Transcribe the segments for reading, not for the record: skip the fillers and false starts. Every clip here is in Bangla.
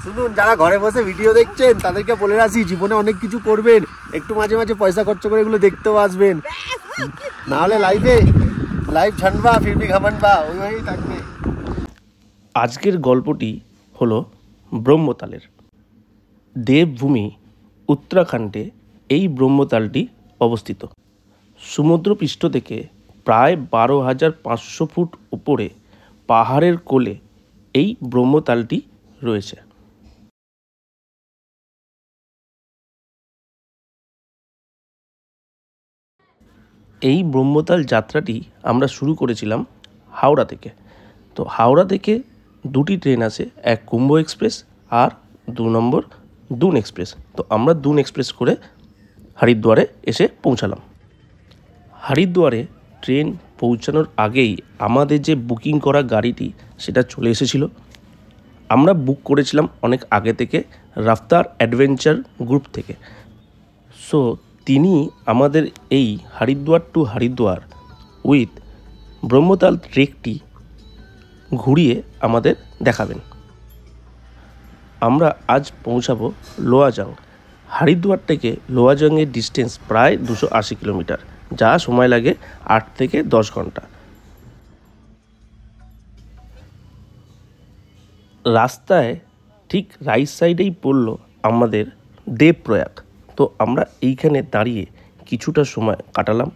শুনুন, যারা ঘরে বসে ভিডিও দেখছেন তাদেরকে বলে রাখি, জীবনে অনেক কিছু করবেন, একটু মাঝে মাঝে পয়সা খরচ করে এগুলো দেখতেও আসবেন, নাহলে লাইভ ঝানবা ফিরবি ঘামানবা ওইভাবেই থাকবে। আজকের গল্পটি হলো ব্রহ্মতালের। দেবভূমি উত্তরাখণ্ডে এই ব্রহ্মতালটি অবস্থিত। সমুদ্রপৃষ্ঠ থেকে প্রায় 12,500 ফুট উপরে পাহাড়ের কোলে এই ব্রহ্মতালটি রয়েছে। এই ব্রহ্মতাল যাত্রাটি আমরা শুরু করেছিলাম হাওড়া থেকে। তো হাওড়া থেকে দুটি ট্রেন আসে, এক কুম্ভ এক্সপ্রেস আর 2 নম্বর দুন এক্সপ্রেস। তো আমরা দুন এক্সপ্রেস করে হরিদ্বারে এসে পৌঁছালাম। হরিদ্বারে ট্রেন পৌঁছানোর আগেই আমাদের যে বুকিং করা গাড়িটি সেটা চলে এসেছিল। আমরা বুক করেছিলাম অনেক আগে থেকে রাফতার অ্যাডভেঞ্চার গ্রুপ থেকে। সো তিনি আমাদের এই হরিদ্বার টু হরিদ্বার উইথ ব্রহ্মতাল ট্রেকটি ঘুরিয়ে আমাদের দেখাবেন। আমরা আজ পৌঁছাবো লোয়াজাং। হরিদ্বার থেকে লোয়াজাংয়ের ডিস্টেন্স প্রায় 280 কিলোমিটার, যা সময় লাগে 8 থেকে 10 ঘন্টা। রাস্তায় ঠিক রাইট সাইডেই পড়ল আমাদের দেবপ্রয়াগ। তো আমরা এইখানে দাঁড়িয়ে কিছুটা সময় কাটালাম,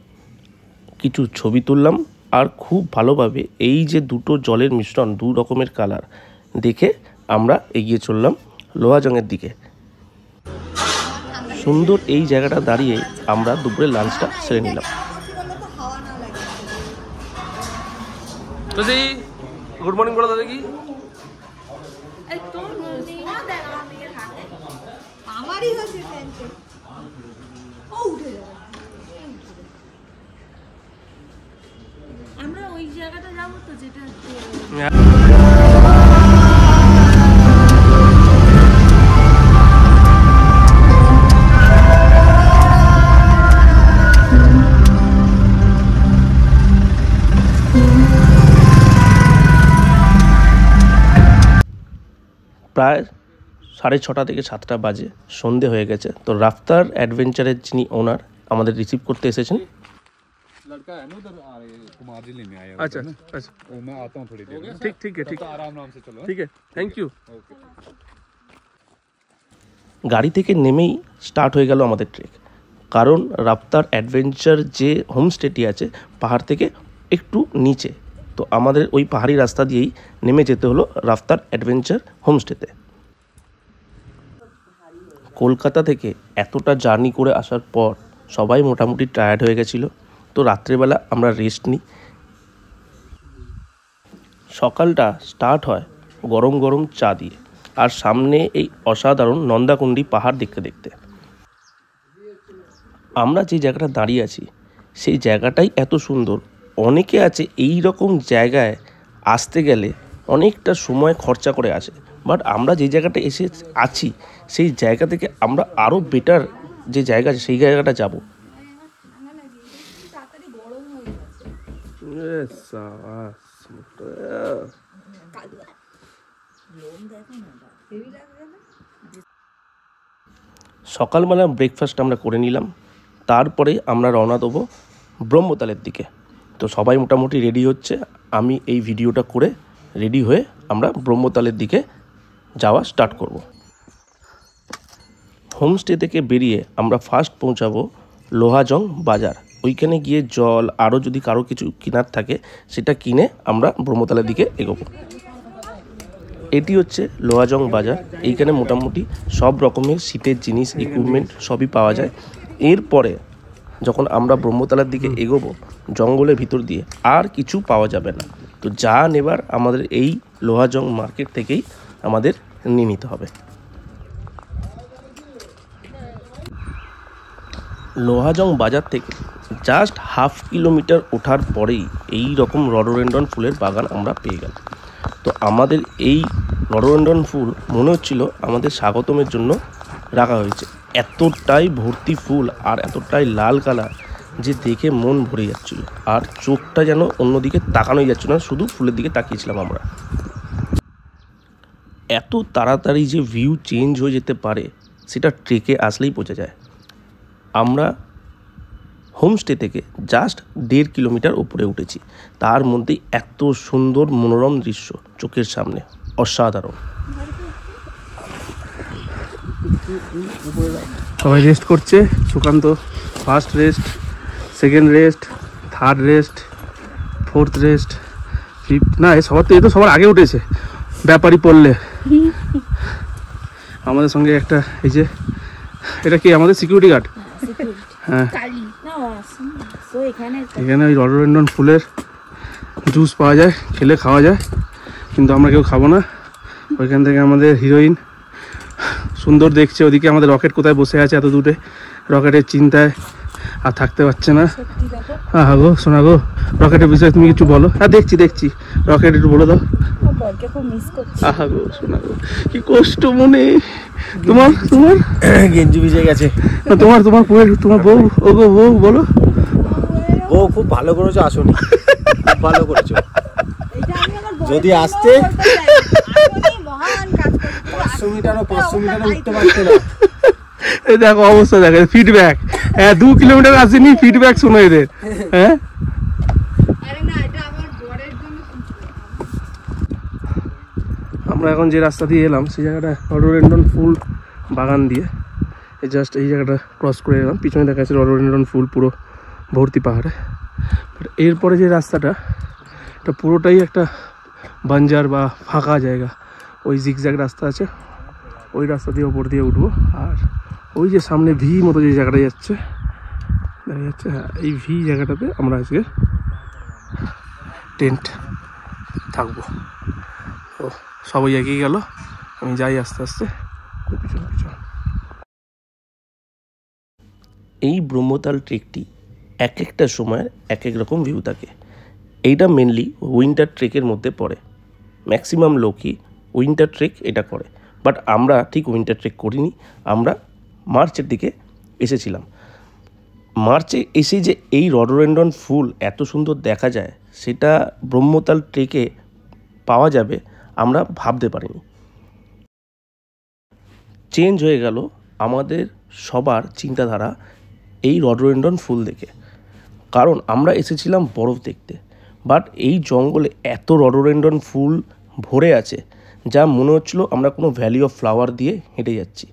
কিছু ছবি তুললাম, আর খুব ভালোভাবে এই যে দুটো জলের মিশ্রণ, 2 রকমের কালার দেখে আমরা এগিয়ে চললাম লোয়াজাংয়ের দিকে। সুন্দর এই জায়গাটা দাঁড়িয়ে আমরা দুপুরে লাঞ্চটা সেরে নিলাম। তো সেই গুড মর্নিং বলো দাদা। কি আমরা ওই জায়গাটা যাবো তো যেটা প্রায় 6:30 থেকে 7টা বাজে, সন্ধে হয়ে গেছে। তো রাফতার অ্যাডভেঞ্চারের যিনি ওনার আমাদের রিসিভ করতে এসেছেন। लड़का है ना उधर कुमार जी लेने आया। अच्छा अच्छा, वो मैं आता हूँ थोड़ी देर में। ठीक है, आराम से चलो। ठीक है, थैंक यू। গাড়ি থেকে নেমেই স্টার্ট হয়ে গেল আমাদের ট্রেক। কারণ রাফতার অ্যাডভেঞ্চার যে হোমস্টেটি আছে পাহাড় থেকে একটু নিচে, তো আমাদের ওই পাহাড়ি রাস্তা দিয়েই নেমে যেতে হলো রাফতার অ্যাডভেঞ্চার হোমস্টেতে। কলকাতা থেকে এতটা জার্নি করে আসার পর সবাই মোটামুটি টায়ার্ড হয়ে গেছিলো। তো রাত্রেবেলা আমরা রেস্ট নিই। সকালটা স্টার্ট হয় গরম গরম চা দিয়ে, আর সামনে এই অসাধারণ নন্দাকুণ্ডি পাহাড় দেখতে দেখতে। আমরা যে জায়গাটা দাঁড়িয়ে আছি সেই জায়গাটাই এত সুন্দর। অনেকে আছে এই রকম জায়গায় আসতে গেলে অনেকটা সময় খরচা করে আসে, বাট আমরা যে জায়গাটা এসে আছি সেই জায়গা থেকে আমরা আরও বেটার যে জায়গা আছে সেই জায়গাটা যাব। সকালবেলা ব্রেকফাস্ট আমরা করে নিলাম, তারপরে আমরা রওনা দেবো ব্রহ্মতালের দিকে। তো সবাই মোটামুটি রেডি হচ্ছে। আমি এই ভিডিওটা করে রেডি হয়ে আমরা ব্রহ্মতালের দিকে যাওয়া স্টার্ট করব। হোমস্টে থেকে বেরিয়ে আমরা ফার্স্ট পৌঁছাবো লোহাজং বাজার। ওইখানে গিয়ে জল আরও যদি কারো কিছু কেনার থাকে সেটা কিনে আমরা ব্রহ্মতালের দিকে এগোবো। এটি হচ্ছে লোহাজং বাজার। এইখানে মোটামুটি সব রকমের শীতের জিনিস, ইকুইপমেন্ট সবই পাওয়া যায়। এরপরে যখন আমরা ব্রহ্মতালের দিকে এগোবো জঙ্গলের ভিতর দিয়ে আর কিছু পাওয়া যাবে না। তো যা নেবার আমাদের এই লোহাজং মার্কেট থেকেই আমাদের নিয়ে নিতে হবে। লোহাজং বাজার থেকে জাস্ট 1/2 কিলোমিটার ওঠার পরেই এই রকম রডোডেনড্রন ফুলের বাগান আমরা পেয়ে গেলাম। তো আমাদের এই রডোডেনড্রন ফুল মনে হচ্ছিল আমাদের স্বাগতমের জন্য রাখা হয়েছে। এতটাই ভর্তি ফুল আর এতটাই লাল কালার যে দেখে মন ভরে যাচ্ছিল, আর চোখটা যেন অন্যদিকে তাকানোই যাচ্ছিল না, শুধু ফুলের দিকে তাকিয়েছিলাম আমরা। এত তাড়াতাড়ি যে ভিউ চেঞ্জ হয়ে যেতে পারে সেটা ট্রেকে আসলেই বোঝা যায়। আমরা হোমস্টে থেকে জাস্ট 1.5 কিলোমিটার উপরে উঠেছি, তার মধ্যে এত সুন্দর মনোরম দৃশ্য চোখের সামনে, অসাধারণ। সবাই রেস্ট করছে। Sukanta first rest, second rest, third rest, fourth rest, fifth, না সবার তো সবার আগে উঠেছে ব্যাপারী পড়লে। আমাদের সঙ্গে একটা এই যে এটা কি আমাদের সিকিউরিটি গার্ড। হ্যাঁ, এখানে ওই রডোডেন্ড্রন ফুলের জুস পাওয়া যায়, খেলে খাওয়া যায়, কিন্তু আমরা কেউ খাবো না। ওইখান থেকে আমাদের হিরোইন সুন্দর দেখছে, ওদিকে আমাদের রকেট কোথায় বসে আছে এত দূরে, রকেটের চিন্তায় আর থাকতে পারছে না। হ্যাঁ গো শোনা গো, রকেটের বিষয়ে তুমি কিছু বলো। হ্যাঁ দেখছি রকেট একটু বলে দাও। আহা গো শোনা গো, কি কষ্ট মনে। তোমার গেঞ্জি ভিজে গেছে। তোমার বউ, ও গো বউ বলো। ও খুব ভালো করেছো, আসুনি খুব ভালো করেছো। যদি আসতে 500 মিটারও উঠতে পারতে না। এই দেখো অবস্থা, দেখো ফিডব্যাক। হ্যাঁ 2 কিলোমিটার আসেনি, ফিডব্যাক শোনো এদের। হ্যাঁ আমরা এখন যে রাস্তা দিয়ে এলাম সেই জায়গাটা রডোডেন্ড্রন ফুল বাগান দিয়ে জাস্ট এই জায়গাটা ক্রস করে এলাম। পিছনে দেখা যাচ্ছে রডোডেন্ড্রন ফুল পুরো ভর্তি পাহাড়ে। বাট এরপরে যে রাস্তাটা, এটা পুরোটাই একটা বাঞ্জার বা ফাঁকা জায়গা। ওই জিগজ্যাগ রাস্তা আছে, ওই রাস্তা দিয়ে ওপর দিয়ে উঠবো। আর ওই যে সামনে ভি মতো যে জায়গাটা যাচ্ছে দেখা যাচ্ছে, হ্যাঁ এই ভি জায়গাটাতে আমরা আজকে টেন্ট থাকবো। তো সবাই এগিয়ে গেল, আমি যাই আস্তে আস্তে পিছন। এই ব্রহ্মতাল ট্রেকটি এক একটা সময়ের এক এক রকম ভিউ থাকে। এইটা মেনলি উইন্টার ট্রেকের মধ্যে পড়ে। ম্যাক্সিমাম লোকই উইন্টার ট্রেক এটা করে, বাট আমরা ঠিক উইন্টার ট্রেক করিনি। আমরা মার্চের দিকে এসেছিলাম। মার্চে এসে যে এই রডোডেন্ড্রন ফুল এত সুন্দর দেখা যায়, সেটা ব্রহ্মতাল ট্রেকে পাওয়া যাবে আমরা ভাবতে পারিনি। চেঞ্জ হয়ে গেল আমাদের সবার চিন্তাধারা এই রডোডেন্ড্রন ফুল দেখে। কারণ আমরা এসেছিলাম বরফ দেখতে, বাট এই জঙ্গলে এত রডোডেন্ড্রন ফুল ভরে আছে যা মনে হচ্ছিল আমরা কোনো ভ্যালি অফ ফ্লাওয়ার দিয়ে হেঁটে যাচ্ছি।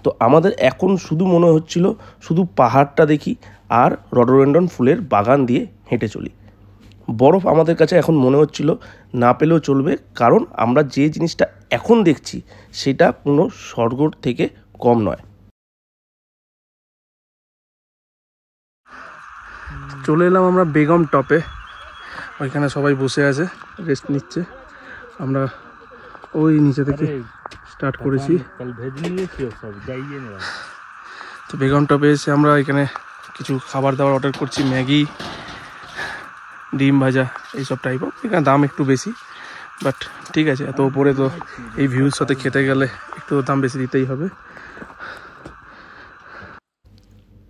তো আমাদের এখন শুধু মনে হচ্ছিল শুধু পাহাড়টা দেখি আর রডোডেন্ড্রন ফুলের বাগান দিয়ে হেঁটে চলি। বরফ আমাদের কাছে এখন মনে হচ্ছিল না পেলেও চলবে, কারণ আমরা যে জিনিসটা এখন দেখছি সেটা কোনো স্বর্গর থেকে কম নয়। চলে এলাম আমরা বেগম টপে। ওইখানে সবাই বসে আছে, রেস্ট নিচ্ছে। আমরা ওই নিচে থেকে স্টার্ট করেছি। তো বেগম টপে এসে আমরা এখানে কিছু খাবার দাবার অর্ডার করছি, ম্যাগি, ডিম ভাজা এইসব টাইপের। এখানে দাম একটু বেশি, বাট ঠিক আছে, এত উপরে তো এই ভিউর সাথে খেতে গেলে একটু দাম বেশি দিতেই হবে।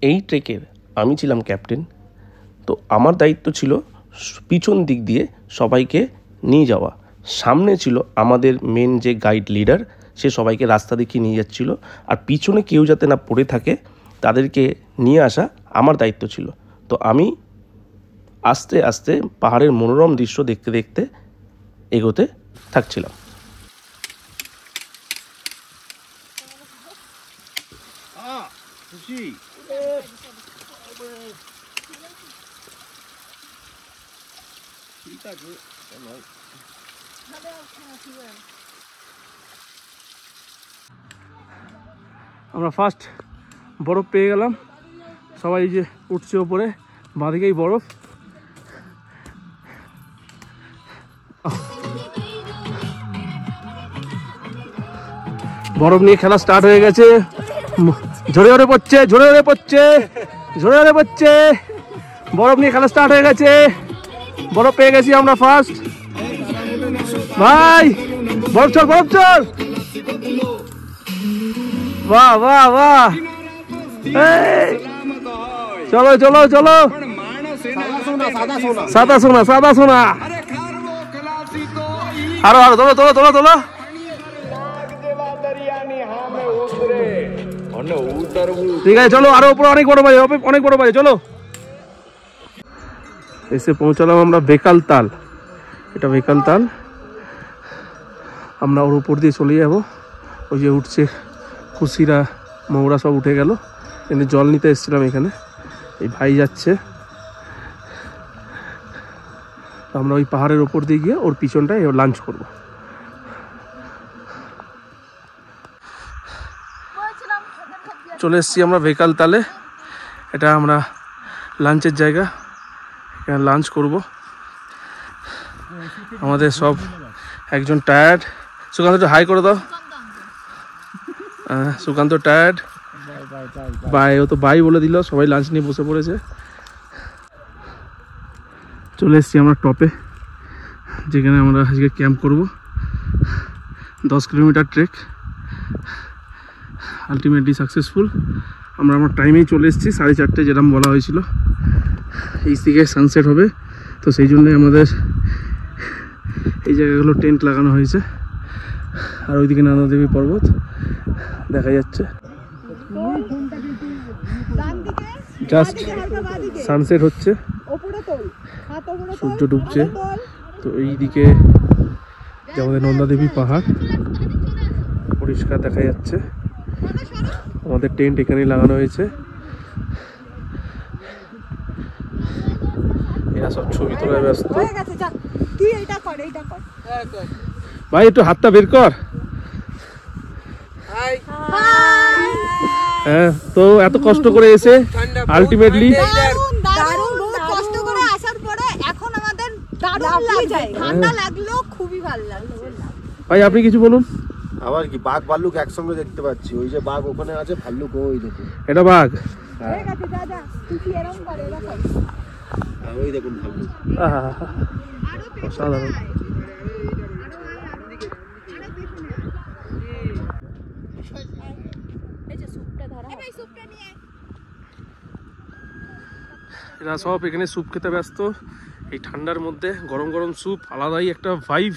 এই ট্রেকের আমি ছিলাম ক্যাপ্টেন। তো আমার দায়িত্ব ছিল পিছন দিক দিয়ে সবাইকে নিয়ে যাওয়া। সামনে ছিল আমাদের মেন যে গাইড লিডার, সে সবাইকে রাস্তা দেখিয়ে নিয়ে যাচ্ছিল। আর পিছনে কেউ যাতে না পড়ে থাকে তাদেরকে নিয়ে আসা আমার দায়িত্ব ছিল। তো আমি আস্তে আস্তে পাহাড়ের মনোরম দৃশ্য দেখতে দেখতে এগোতে থাকছিলাম। আমরা ফার্স্ট বরফ পেয়ে গেলাম। সবাই যে উঠছে ওপরে, বাঁদিকেই বরফ। বরফ নিয়ে খেলা স্টার্ট হয়ে গেছে। ঝরে ঝরে পড়ছে, ঝরে ঝরে পড়ছে, ঝরে ঝরে পড়ছে। বরফ নিয়ে খেলা স্টার্ট হয়ে গেছে। বরফ পেয়ে গেছি আমরা ফার্স্ট। ভাই বরফ চল, বরফ চল। वाह वाह वाह, चलो चलो चलो, सादा सोना सादा सोना। आरो आरो, तोलो तोलो तोलो तोलो। ঠিক আছে চলো, আরো উপরে অনেক বড় বাজে, অনেক বড় বাজে, চলো। এসে পৌঁছালাম আমরা বেকাল তাল। এটা বেকাল তাল, আমরা ওর উপর দিয়ে চলে যাবো। ওই যে উঠছে খুশিরা, মৌরা সব উঠে গেল। এখানে জল নিতে এসেছিলাম, এখানে এই ভাই যাচ্ছে। আমরা ওই পাহাড়ের ওপর দিয়ে গিয়ে ওর পিছনটায় লাঞ্চ করব। চলে এসেছি আমরা বেকাল তালে। এটা আমরা লাঞ্চের জায়গা, এখানে লাঞ্চ করব। আমাদের সব একজন টায়ার্ড। সুকান্ত একটু হাই করে দাও। Sukanta tired, by. ও তো বাই বলে দিল, সবাই লাঞ্চ নিয়ে বসে পড়েছে। চলে এসেছি আমরা টপে, যেখানে আমরা আজকে ক্যাম্প করব। 10 কিলোমিটার ট্রেক, আলটিমেটলি সাকসেসফুল। আমরা আমার টাইমেই চলে এসেছি, 4:30 যেরকম বলা হয়েছিল। এই দিকে সানসেট হবে, তো সেই জন্যই আমাদের এই জায়গাগুলো টেন্ট লাগানো হয়েছে। আর ওইদিকে নন্দাদেবী পর্বত দেখা যাচ্ছে। জাস্ট সানসেট হচ্ছে, সূর্য ডুবছে। তো এইদিকে যে আমাদের নন্দাদেবী পাহাড় পরিষ্কার দেখা যাচ্ছে। আমাদের টেন্ট এখানেই লাগানো হয়েছে। এরা সব ছবি তোলায় ব্যস্ত। ভাই একটু হাতটা বের কর। হ্যাঁ, তো এত কষ্ট করে এসে আলটিমেটলি ভাই আপনি কিছু বলুন। আবার কি, বাঘ ভাল্লুক একসঙ্গে দেখতে পাচ্ছি। ওই যে বাঘ ওখানে আছে, ভাল্লুক ওই দেখুন। এটা বাঘ, ওই দেখুন ভাল্লুক। অসাধারণ। এরা সব এখানে স্যুপ খেতে ব্যস্ত। এই ঠান্ডার মধ্যে গরম গরম স্যুপ, আলাদাই একটা ভাইব।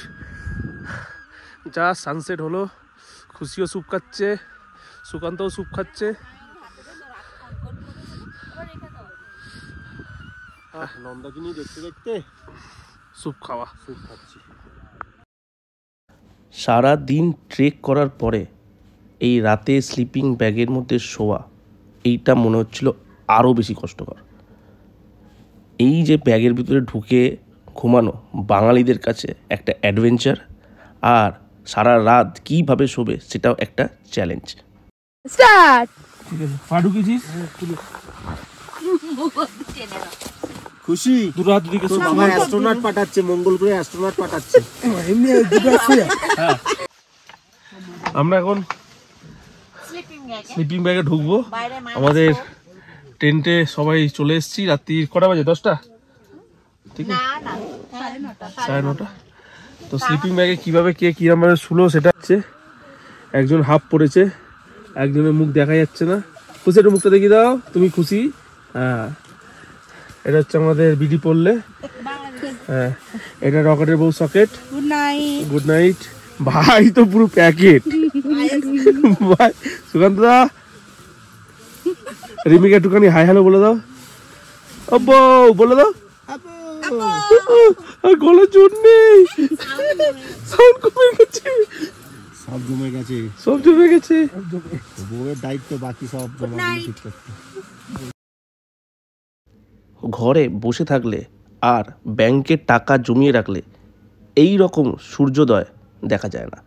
যা সানসেট হলো, খুশিও স্যুপ খাচ্ছে, সুকান্তও স্যুপ খাচ্ছে। নন্দাকিনী দেখতে দেখতে স্যুপ খাওয়া, স্যুপ খাচ্ছি। সারা দিন ট্রেক করার পরে এই রাতে স্লিপিং ব্যাগের মধ্যে শোয়া, এইটা মনে হচ্ছিল আরও বেশি কষ্টকর। এই যে ব্যাগের ভিতরে ঢুকে ঘুমানো বাঙালিদের কাছে একটা অ্যাডভেঞ্চার, আর সারা রাত কীভাবে শোবে সেটাও একটা চ্যালেঞ্জ। স্টার্ট। ঠিক আছে, পা ঢুকেছিস? খুশি দুটো হাত দিকে বাবা অ্যাস্ট্রোনট পাঠাচ্ছে, মঙ্গল গ্রহে অ্যাস্ট্রোনট পাঠাচ্ছে। আমরা এখন স্লিপিং ব্যাগে ঢুকবো। আমাদের টেন্টে সবাই চলে এসেছি। রাত্রি কটা বাজে? 10টা? ঠিক আছে, 9:30। তো স্লিপিং ব্যাগে কীভাবে কে কীরকমভাবে শুলো সেটা হচ্ছে, একজন হাফ পড়েছে, একজনের মুখ দেখা যাচ্ছে না। খুশি একটু মুখটা দেখিয়ে দাও, তুমি খুশি? হ্যাঁ, এটা হচ্ছে আমাদের বিডি পড়লে। হ্যাঁ, এটা রকেটের বউ socket. Good night. Good night. ভাই তো পুরো প্যাকেট। ভাই সুকান্ত দা, রিমিকে একটুখানি হাই হ্যালো বলে দাও। আব্বু বলে দাও। গলার জোর নেই, সাউন্ড কমে গেছে। সব জমে গেছে, সব জমে গেছে। বউয়ের দায়িত্ব, বাকি সব জমা ঠিক করতে। ঘরে বসে থাকলে আর ব্যাংকে টাকা জমিয়ে রাখলে এই রকম সূর্যোদয় দেখা যায় না।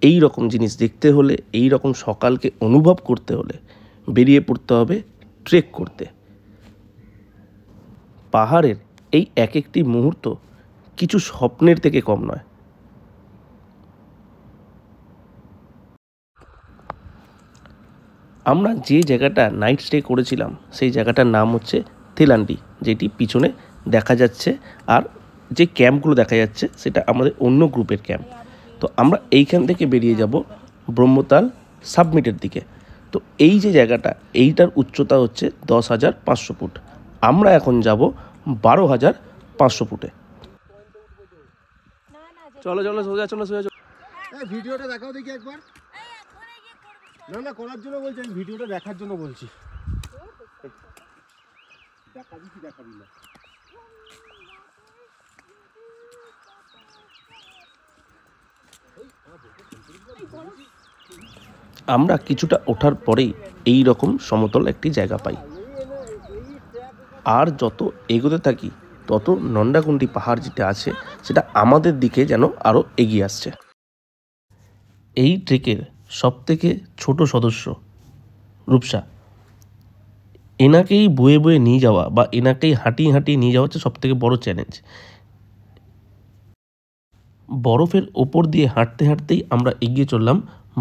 এই রকম জিনিস দেখতে হলে, এই রকম সকালকে অনুভব করতে হলে বেরিয়ে পড়তে হবে ট্রেক করতে। পাহাড়ের এই এক একটি মুহূর্ত কিছু স্বপ্নের থেকে কম নয়। আমরা যে জায়গাটা নাইট স্টে করেছিলাম সেই জায়গাটার নাম হচ্ছে তেলান্ডি, যেটি পিছনে দেখা যাচ্ছে। আর যে ক্যাম্পগুলো দেখা যাচ্ছে সেটা আমাদের অন্য গ্রুপের ক্যাম্প। তো আমরা এইখান থেকে বেরিয়ে যাব ব্রহ্মতাল সাবমিটের দিকে। তো এই যে জায়গাটা, এইটার উচ্চতা হচ্ছে 10,500 ফুট। আমরা এখন যাব 12,500 ফুটে। চলো চলো সোজা চলো সোজা। ভিডিওটা দেখাও দেখি একবার। না না করার জন্য বলছি, আমি ভিডিওটা দেখার জন্য বলছি। দেখাবি কি দেখাবি না? আমরা কিছুটা ওঠার পরেই এই রকম সমতল একটি জায়গা পাই। আর যত এগোতে থাকি তত নন্দাকুন্ডি পাহাড় যেটা আছে সেটা আমাদের দিকে যেন আরও এগিয়ে আসছে। এই ট্রেকের সবথেকে ছোট সদস্য রূপসা, এনাকেই বয়ে বয়ে নিয়ে যাওয়া বা এনাকেই হাঁটিয়ে হাঁটিয়ে নিয়ে যাওয়া হচ্ছে সবথেকে বড় চ্যালেঞ্জ। বরফের ওপর দিয়ে হাঁটতে হাঁটতেই আমরা এগিয়ে চললাম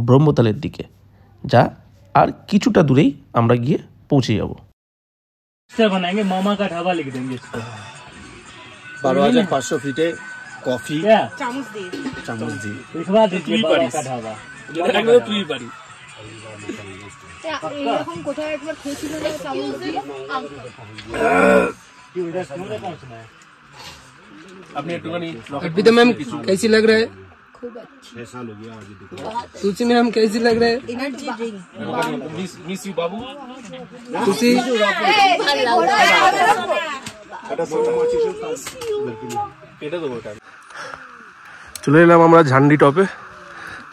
ব্রহ্মতালের দিকে, যা আর কিছুটা দূরেই আমরা গিয়ে পৌঁছে যাব। बनाएंगे मामा का ढाबा लिख देंगे इसको। 12,500 ফিটে কফি क्या চামচ দিয়ে लिखवा दीजिए बाबा का ढाबा। এরকম কোথাও একবার খেয়েছিল না চামচ দিয়ে? इधर क्यों नहीं पहुंचना है? अभी तो मैम कैसी लग रहा है? খুব अच्छी 6 साल हो गया आज देखो। तुलसी मैम कैसी लग रहा है? Energy drink. तुलसी চলে এলাম আমরা ঝান্ডি টপে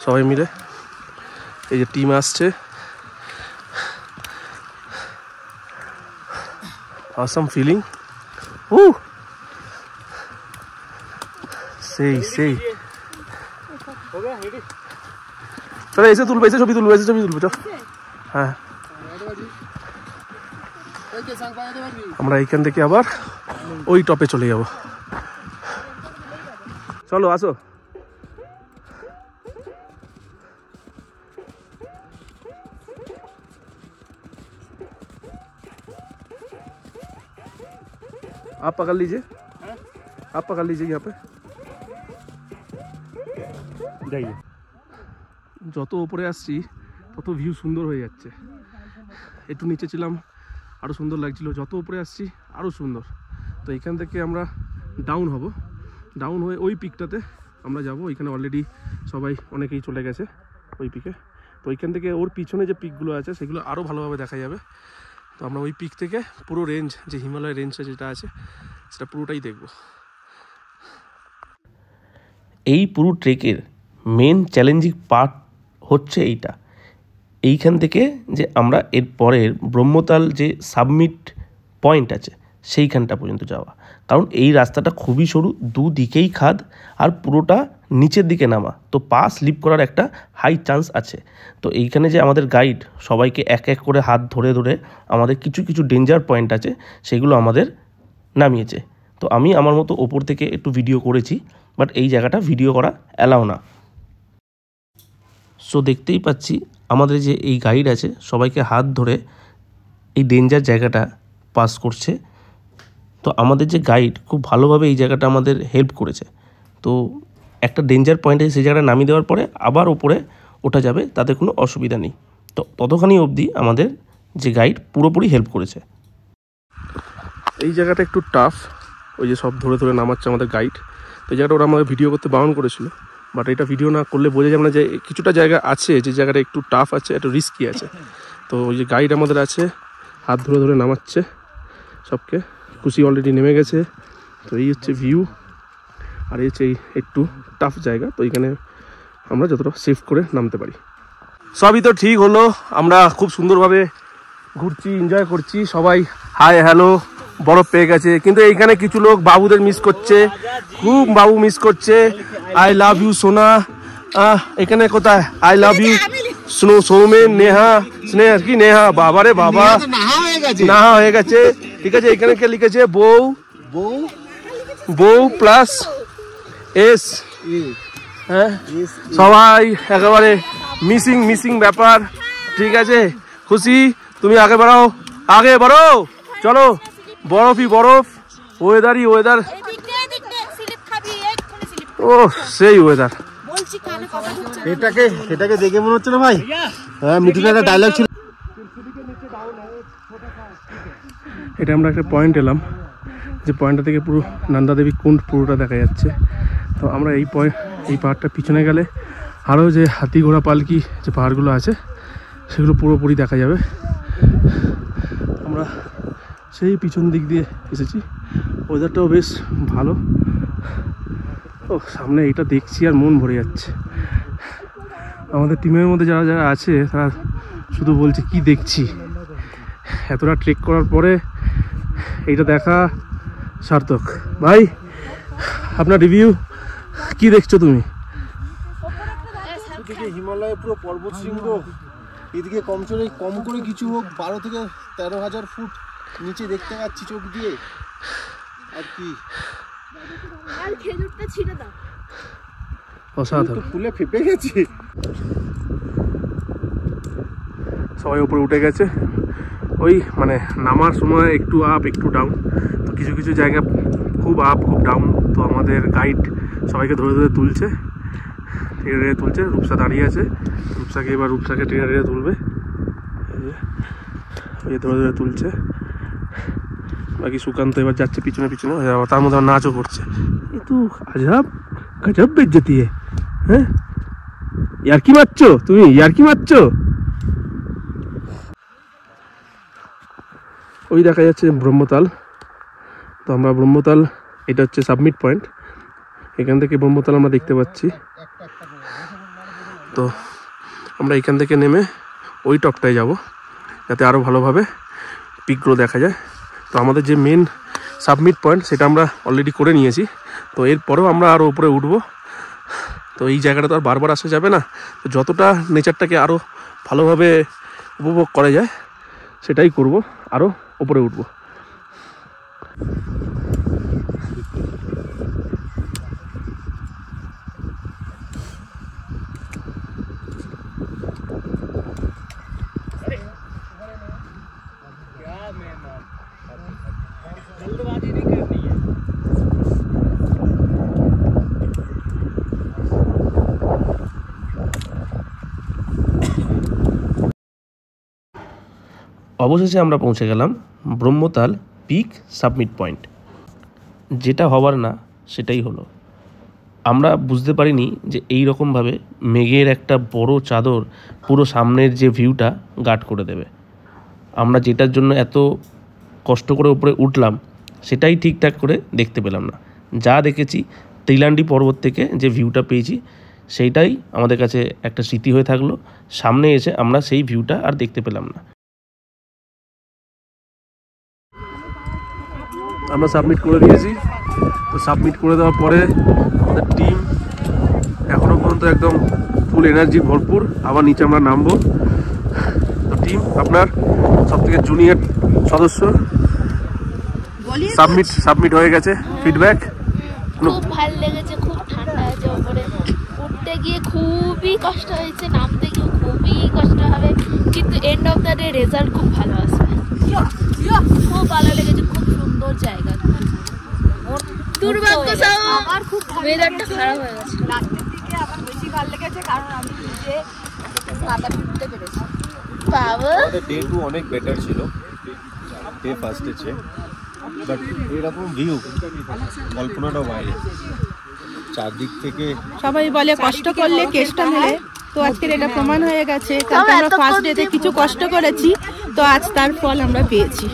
সবাই মিলে। এই যে টিম আসছে, awesome feeling. সেই চলো এসে তুলবো, এসে ছবি তুলবো, চল। হ্যাঁ, আমরা এইখান থেকে আবার ওই টপে চলে যাব। চলো আসো। आप पकड़ लीजिए, आप पकड़ लीजिए यहाँ पे যাইয়ে। যত উপরে আসছি তত ভিউ সুন্দর হয়ে যাচ্ছে। একটু নিচে ছিলাম আরও সুন্দর লাগছিল, যত উপরে আসছি আরও সুন্দর। তো এখান থেকে আমরা ডাউন হব, ডাউন হয়ে ওই পিকটাতে আমরা যাব। ওইখানে অলরেডি সবাই অনেকেই চলে গেছে ওই পিকে। তো ওইখান থেকে ওর পিছনে যে পিকগুলো আছে সেগুলো আরও ভালোভাবে দেখা যাবে। তো আমরা ওই পিক থেকে পুরো রেঞ্জ, যে হিমালয় রেঞ্জটা যেটা আছে সেটা পুরোটাই দেখব। এই পুরো ট্রেকের মেন চ্যালেঞ্জিং পার্ট হচ্ছে এইখান থেকে যে আমরা এর পরের ব্রহ্মতাল যে সাবমিট পয়েন্ট আছে সেইখানটা পর্যন্ত যাওয়া। কারণ এই রাস্তাটা খুবই সরু, দুদিকেই খাদ আর পুরোটা নিচের দিকে নামা, তো পা স্লিপ করার একটা হাই চান্স আছে। তো এইখানে যে আমাদের গাইড সবাইকে এক এক করে হাত ধরে ধরে আমাদের কিছু ডেঞ্জার পয়েন্ট আছে সেগুলো আমাদের নামিয়েছে। তো আমি আমার মতো ওপর থেকে একটু ভিডিও করেছি, বাট এই জায়গাটা ভিডিও করা অ্যালাউ না। সো দেখতেই পাচ্ছি আমাদের যে এই গাইড আছে সবাইকে হাত ধরে এই ডেঞ্জার জায়গাটা পাস করছে। তো আমাদের যে গাইড খুব ভালোভাবে এই জায়গাটা আমাদের হেল্প করেছে। তো একটা ডেঞ্জার পয়েন্টে সেই জায়গাটা নামিয়ে দেওয়ার পরে আবার ওপরে ওঠা যাবে, তাতে কোনো অসুবিধা নেই। তো ততখানি অবধি আমাদের যে গাইড পুরোপুরি হেল্প করেছে। এই জায়গাটা একটু টাফ, ওই যে সব ধরে ধরে নামাচ্ছে আমাদের গাইড। তো এই জায়গাটা ওরা আমাকে ভিডিও করতে বারণ করেছিল, বাট এটা ভিডিও না করলে বোঝা যাবে না যে কিছুটা জায়গা আছে যে জায়গাটা একটু টাফ আছে, একটু রিস্কি আছে। তো ওই যে গাইড আমাদের আছে হাত ধরে ধরে নামাচ্ছে সবকে। খুশি অলরেডি নেমে গেছে। তো এই হচ্ছে ভিউ, আর এই হচ্ছে এই একটু টাফ জায়গা। তো এইখানে আমরা যতটা সেফ করে নামতে পারি। সবই তো ঠিক হলো, আমরা খুব সুন্দরভাবে ঘুরছি, এনজয় করছি, সবাই হাই হ্যালো বরফ পেয়ে গেছে। কিন্তু এইখানে কিছু লোক বাবুদের মিস করছে, খুব বাবু মিস করছে। আই লাভ ইউ সোনা। এখানে কোথায় I love you snow, Soumen, Neha, Sneha কি নেহা, বাবারে বাবা নাহা হয়ে গেছে। ঠিক আছে, এখানে কে লিখেছে বউ প্লাস এস। হ্যাঁ, সবাই একেবারে মিসিং ব্যাপার। ঠিক আছে খুশি, তুমি আগে বাড়াও, আগে বাড়ো, চলো। বরফই বরফ, ওয়েদারই ওয়েদার। ও সেই ওয়েদার। এটাকে দেখে মনে হচ্ছে না ভাই, হ্যাঁ মিঠুন একটা ডায়লগ ছিল। এটা আমরা একটা পয়েন্ট এলাম, যে পয়েন্টটা থেকে পুরো নন্দা দেবী কুণ্ড পুরোটা দেখা যাচ্ছে। তো আমরা এই পাহাড়টা পিছনে গেলে আরও যে হাতি ঘোড়া পালকি যে পাহাড়গুলো আছে সেগুলো পুরোপুরি দেখা যাবে। আমরা সেই পিছন দিক দিয়ে এসেছি, ওয়েদারটাও বেশ ভালো। ও সামনে এটা দেখছি আর মন ভরে যাচ্ছে। আমাদের টিমের মধ্যে যারা যারা আছে তারা শুধু বলছে কি দেখছি, এতটা ট্রেক করার পরে এইটা দেখা সার্থক। ভাই আপনার রিভিউ কি দেখছো তুমি? এদিকে হিমালয় পুরো পর্বত শৃঙ্গ, এদিকে কম করে কিছু হোক 12 থেকে 13,000 ফুট নিচে দেখতে পাচ্ছি চোখ দিয়ে। আর কি আর খেজুরটা ছিঁড়ে দাও। অসাধারণ, ফুলে ফেপে গেছে। সবাই উপরে উঠে গেছে। ওই মানে নামার সময় একটু আপ একটু ডাউন, তো কিছু কিছু জায়গা খুব আপ খুব ডাউন। তো আমাদের গাইড সবাইকে ধরে ধরে তুলছে, ট্রেনে তুলছে। রূপসা দাঁড়িয়ে আছে, রূপসাকে ট্রেনে তুলবে, ওই ধরে ধরে তুলছে। বাকি সুকান্ত এবার যাচ্ছে পিছনে পিছনে, তার মধ্যে নাচও করছে। কিন্তু আজব গজব বেজ্জতি হ্যাঁ, ইয়ার্কি মারছো তুমি, ইয়ার্কি মারছো। ওই দেখা যাচ্ছে ব্রহ্মতাল। তো আমরা ব্রহ্মতাল, এটা হচ্ছে সাবমিট পয়েন্ট, এখান থেকে ব্রহ্মতাল আমরা দেখতে পাচ্ছি। তো আমরা এখান থেকে নেমে ওই টপটায় যাব, যাতে আরও ভালোভাবে পিকগুলো দেখা যায়। তো আমাদের যে মেন সাবমিট পয়েন্ট সেটা আমরা অলরেডি করে নিয়েছি। তো এরপরেও আমরা আরও উপরে উঠবো। তো এই জায়গাটা তো আর বারবার আসা যাবে না, তো যতটা নেচারটাকে আরও ভালোভাবে উপভোগ করা যায় সেটাই করব, আরও উপরে উঠবো। অবশেষে আমরা পৌঁছে গেলাম ব্রহ্মতাল পিক সাবমিট পয়েন্ট। যেটা হবার না সেটাই হলো। আমরা বুঝতে পারিনি যে এই রকমভাবে মেঘের একটা বড় চাদর পুরো সামনের যে ভিউটা গার্ড করে দেবে। আমরা যেটার জন্য এত কষ্ট করে উপরে উঠলাম সেটাই ঠিকঠাক করে দেখতে পেলাম না। যা দেখেছি তিলান্ডি পর্বত থেকে যে ভিউটা পেয়েছি সেইটাই আমাদের কাছে একটা স্মৃতি হয়ে থাকলো। সামনে এসে আমরা সেই ভিউটা আর দেখতে পেলাম না। আমরা সাবমিট করে দিয়েছি। তো সাবমিট করে দেওয়ার পরে আমাদের টিম এখনও পর্যন্ত একদম ফুল এনার্জি ভরপুর। আবার নিচে আমরা নামবো। তো টিম আপনার সবথেকে জুনিয়র সদস্য সাবমিট হয়ে গেছে, ফিডব্যাক? খুব ভালো লেগেছে, খুব ঠান্ডা আছে উপরে। উঠতে গিয়ে খুবই কষ্ট হয়েছে, নামতে গিয়ে খুবই কষ্ট হবে, কিন্তু end of the day result খুব ভালো আসবে। খুব ভালো লেগেছে, খুব সুন্দর জায়গা। দুর্ভাগ্যবশত আমার খুব ওয়েদারটা খারাপ হয়ে গেছে। লাস্টের দিকে আমার বেশি ভালো লেগেছে, কারণ আমি নিজে সাঁতার শিখতে পেরেছি। বাবা ডে 2 অনেক বেটার ছিল ডে ফার্স্টে চেয়ে, বাট এরকম ভিউ কল্পনাটাও বাইরে। চারদিক থেকে সবাই বলে কষ্ট করলে কেষ্ট মেলে, তো আজকের এটা প্রমাণ হয়ে গেছে। কারণ আমরা ফার্স্ট ডেতে কিছু কষ্ট করেছি, তো আজ তার ফল আমরা পেয়েছি।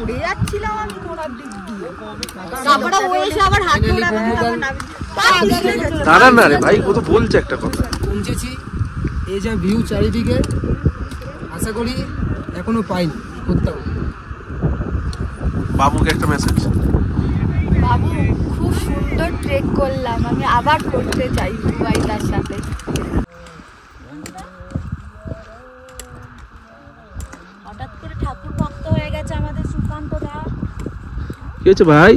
দাঁড়ান না রে ভাই, ও তো বলছে একটা কথা। পৌঁছেছি, এই যা ভিউ চারিদিকে, আশা করি এখনো পাইনি কোথাও। বাবুকে একটা মেসেজ। বাবু খুব সুন্দর ট্রেক করলাম, আমি আবার করতে চাই ভাইটার সাথে। হঠাৎ করে ঠাকুর ভক্ত হয়ে গেছে আমাদের সুকান্ত দা। কি হয়েছে ভাই?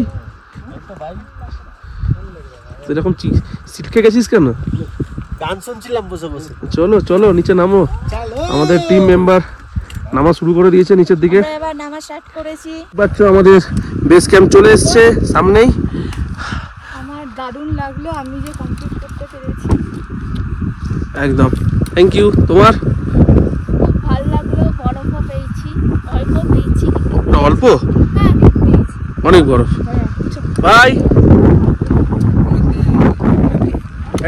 এরকম সিটকে গেছিস কেন? গান শুনছিলাম বসে বসে। চলো চলো নিচে নামো। আমাদের টিম মেম্বার নামা শুরু করে দিয়েছে নিচের দিকে। এবার নামা স্টার্ট করেছি। বাচ্চা আমাদের বেস ক্যাম্প চলে এসেছে সামনেই। আমার দারুণ লাগলো, আমি যে কমপ্লিট করতে পেরেছি। একদম থ্যাংক ইউ। তোমার? খুব ভালো লাগলো, বরফও পেয়েছি, অল্প পেয়েছি। অল্প? হ্যাঁ পেয়েছি, অনেক বরফ। ভাই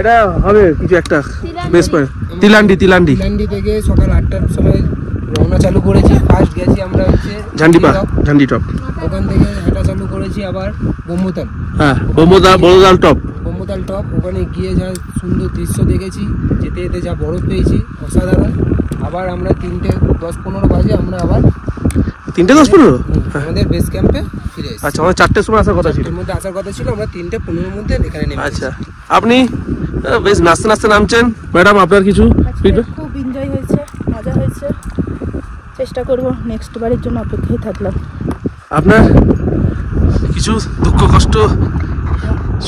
এটা হবে কিছু একটা বেশ তিলান্ডি তিলান্ডি থেকে সকাল 8টার সময় রওনা চালু করেছি। ফার্স্ট গেছি আমরা হচ্ছে ঝান্ডি টপ, ওখান থেকে হাঁটা চালু করেছি আবার ব্রহ্মতাল, হ্যাঁ বড়দাল টপ, ব্রহ্মতাল টপ। ওখানে গিয়ে যা সুন্দর দৃশ্য দেখেছি, যেতে যেতে যা বরফ পেয়েছি অসাধারণ। আবার আমরা 3:10-15 বাজে আমরা আবার 3:10-15 আমাদের বেস ক্যাম্পে ফিরে এসেছি। আচ্ছা, আমাদের 4টের সময় আসার কথা ছিল। এর মধ্যে আসার কথা ছিল, আমরা 3:15 মধ্যে এখানে নেমে। আচ্ছা, আপনি বেশ নাচতে নাচতে নামছেন ম্যাডাম, আপনার কিছু ফিডব্যাক? খুব এনজয় হয়েছে, মজা হয়েছে। চেষ্টা করব নেক্সট বারের জন্য, অপেক্ষায় থাকলাম। আপনার কিছু দুঃখ কষ্ট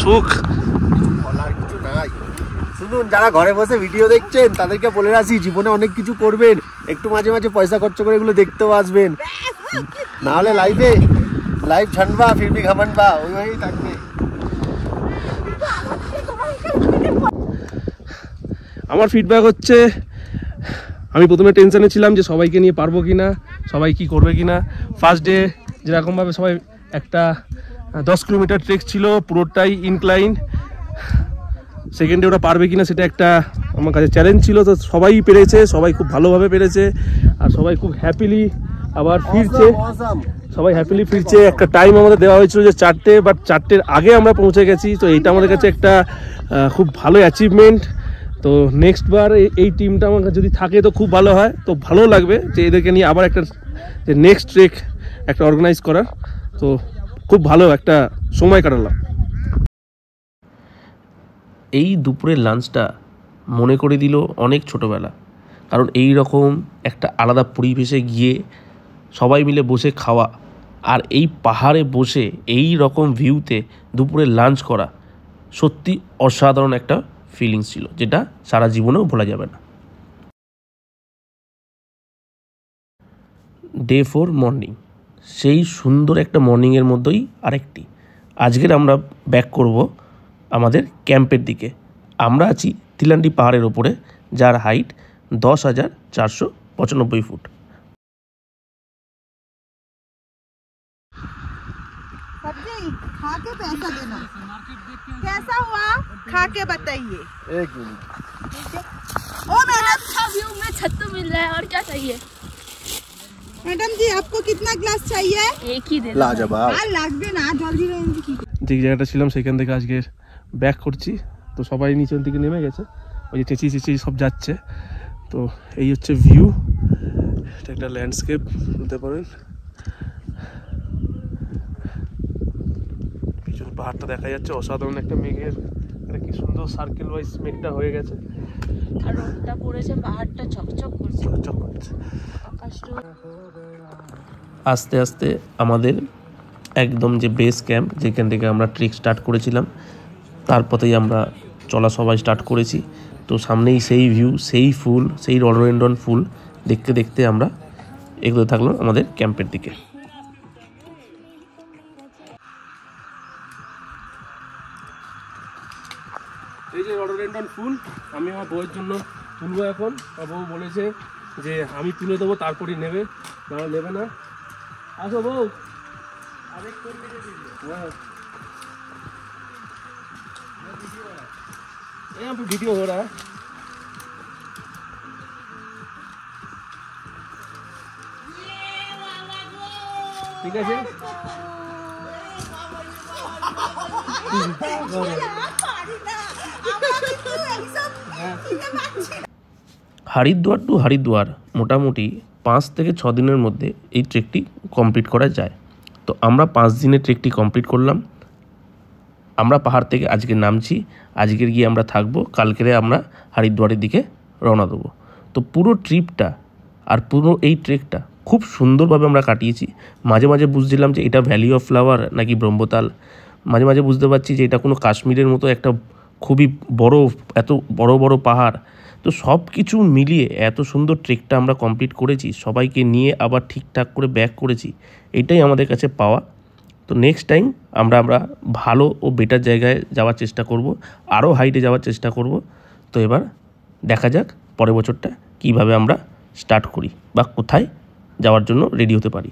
সুখ? বলার কিছু নাই। শুনুন, যারা ঘরে বসে ভিডিও দেখছেন তাদেরকে বলে রাখি, জীবনে অনেক কিছু করবেন, একটু মাঝে মাঝে পয়সা খরচ করে এগুলো দেখতেও আসবেন। না হলে লাইভ ছানবা ফিরবি ঘামানবা, ওইভাবেই থাকবে। আমার ফিডব্যাক হচ্ছে, আমি প্রথমে টেনশনে ছিলাম যে সবাইকে নিয়ে পারবো কি না, সবাই কি করবে কি না। ফার্স্ট ডে যেরকমভাবে সবাই একটা 10 কিলোমিটার ট্রেক ছিল, পুরোটাই ইনক্লাইন। সেকেন্ড ডে ওরা পারবে কিনা সেটা একটা আমার কাছে চ্যালেঞ্জ ছিল। তো সবাই পেরেছে, সবাই খুব ভালোভাবে পেরেছে, আর সবাই খুব হ্যাপিলি আবার ফিরছে। সবাই হ্যাপিলি ফিরছে। একটা টাইম আমাদের দেওয়া হয়েছিল যে 4টে, বাট 4টের আগে আমরা পৌঁছে গেছি। তো এইটা আমাদের কাছে একটা খুব ভালো অ্যাচিভমেন্ট। তো নেক্সট বার এই টিমটা আমার কাছে যদি থাকে তো খুব ভালো হয়। তো ভালো লাগবে যে এদেরকে নিয়ে আবার একটা যে নেক্সট ট্রেক একটা অর্গানাইজ করার। তো খুব ভালো একটা সময় কাটালাম। এই দুপুরের লাঞ্চটা মনে করে দিল অনেক ছোটোবেলা, কারণ এই রকম একটা আলাদা পরিবেশে গিয়ে সবাই মিলে বসে খাওয়া, আর এই পাহাড়ে বসে এই রকম ভিউতে দুপুরে লাঞ্চ করা সত্যি অসাধারণ একটা ফিলিংস ছিল, যেটা সারা জীবনেও ভোলা যাবে না। ডে 4 মর্নিং, সেই সুন্দর একটা মর্নিংয়ের মধ্যেই আরেকটি। আজকের আমরা ব্যাক করব আমাদের ক্যাম্পের দিকে। আমরা আছি তিলান্ডি পাহাড়ের ওপরে, যার হাইট 10,495 ফুট। खा के पैसा देना, कैसा हुआ खा के बताइए। एक मिनट, ओ मैडम, अच्छा व्यू में छत्तू मिल रहा है, और क्या चाहिए? मैडम जी आपको कितना ग्लास चाहिए? एक ही दे दो। लाजवाब। লাগবে না, জলদি যে জায়গাটা ছিলাম সেখান থেকে আজকে ব্যাক করছি। তো সবাই নিচের দিকে নেমে গেছে, ওই যে চেঁচি সব যাচ্ছে। তো এই হচ্ছে ভিউ, এটা একটা ল্যান্ডস্কেপ বলতে পারেন। পিছনে পাহাড়টা দেখা যাচ্ছে, অসাধারণ একটা মেঘের একটা কি সুন্দর সার্কেল ওয়াইজ মেঘটা হয়ে গেছে, আর রোদটা পড়েছে, পাহাড়টা চকচক করছে। আস্তে আস্তে আমাদের একদম যে বেস ক্যাম্প, যেখান থেকে আমরা ট্রেক স্টার্ট করেছিলাম, তার পথেই আমরা চলা সবাই স্টার্ট করেছি। তো সামনেই সেই ভিউ, সেই ফুল, সেই রডোডেনড্রন ফুল দেখতে দেখতে আমরা এগোতে থাকলাম আমাদের ক্যাম্পের দিকে। এই যে রডোডেনড্রন ফুল আমি আমার বউয়ের জন্য তুলবো এখন। আমার বউ বলেছে যে আমি তুলে দেবো, তারপরই নেবে, নাহলে নেবে না। আসো বউ। হ্যাঁ, ভিডিও हो रहा है। ঠিক আছে, হরিদ্বার টু হরিদ্বার মোটামুটি 5 থেকে 6 দিনের মধ্যে এই ট্রেকটি কমপ্লিট করা যায়। তো আমরা 5 দিনের ট্রেকটি কমপ্লিট করলাম। আমরা পাহাড় থেকে আজকে নামছি, আজকের গিয়ে আমরা থাকবো, কালকেরে আমরা হরিদ্বারের দিকে রওনা দেবো। তো পুরো ট্রিপটা আর পুরো এই ট্রেকটা খুব সুন্দরভাবে আমরা কাটিয়েছি। মাঝে মাঝে বুঝছিলাম যে এটা ভ্যালি অফ ফ্লাওয়ার নাকি ব্রহ্মতাল, মাঝে মাঝে বুঝতে পারছি যে এটা কোনো কাশ্মীরের মতো একটা খুবই বড়, এত বড় বড় পাহাড়। তো সব কিছু মিলিয়ে এত সুন্দর ট্রেকটা আমরা কমপ্লিট করেছি, সবাইকে নিয়ে আবার ঠিকঠাক করে ব্যাক করেছি, এটাই আমাদের কাছে পাওয়া। তো নেক্সট টাইম আমরা ভালো ও বেটার জায়গায় যাওয়ার চেষ্টা করব, আরও হাইটে যাওয়ার চেষ্টা করব। তো এবার দেখা যাক পরের বছরটা কীভাবে আমরা স্টার্ট করি বা কোথায় যাওয়ার জন্য রেডি হতে পারি।